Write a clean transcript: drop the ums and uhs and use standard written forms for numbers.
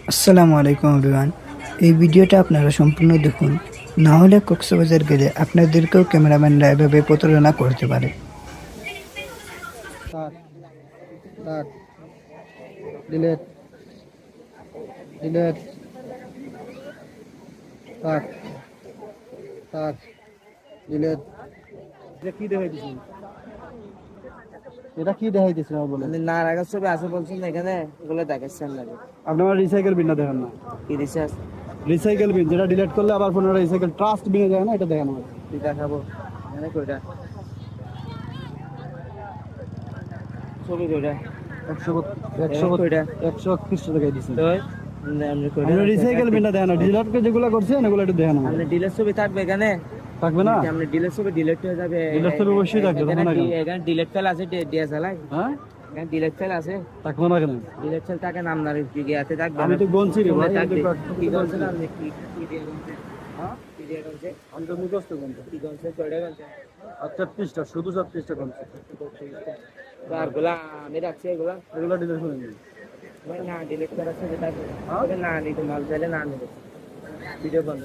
আসসালামু আলাইকুম এভরিওয়ান। এই ভিডিওটা আপনারা সম্পূর্ণ দেখুন, না হলে কক্সবাজার গেলে আপনাদেরকেও ক্যামেরাম্যানরা এভাবে প্রতারণা করতে পারে। Start. Start. Delete. Delete. Start. Start. Delete. এটা কি দেখাইতেছেন? এটা কি দেখাইতেছেন বলে? না রাখার ছবি আছে বলছেন এখানে, এগুলো দেখাচ্ছেন না। আপনারা রিসাইকেল বিনটা দেখেন না? কি রিসার্চ রিসাইকেল বিন যেটা ডিলিট করলে আবার পুনরায় রিসাইকেল ট্রাস্ট বিনে যায় না, এটা দেখেন না। কি দেখাবো এখানে? কইটা ছবি কইটা 131 টাকা দিয়েছেন। তো আমরা কইটা আমরা রিসাইকেল বিনটা দেখেন না, ডিলিট করে যেগুলো করছেন এগুলো একটু দেখেন না। আপনি ডিলের ছবি থাকবে এখানে, থাকবে না? আপনি ডিলের ছবি ডিলিট হয়ে যাবে। ডিলিট ছবি অবশ্যই থাকবে, এখানে তখন না কেন? এখানে ডিলিট ফেল আছে, ডিএসএলআই হ্যাঁ, এখানে ডিলিট ফেল আছে, থাকবে না কেন? ডিলিট ফেল থাকে নাম না ইয়াতে থাকবে। আমি তো বলছি রে ভাই, কি বলছেন আপনি? কি দিয়ে বলছেন? হ্যাঁ, কি দিয়ে বলছেন? আমি তো মুখস্থ বলছি। কি বলছেন? কয়টা বলছেন? আর 33টা, শুধু 33টা বলছি। আর গুলা আমি রাখছি, এগুলা এগুলো ডিলিট করে দিন। ভাই না ডিলিট করার সাথে থাকবে হ্যাঁ? না, নিতে মাল চাইলে না নেবে। ভিডিও বন্ধ।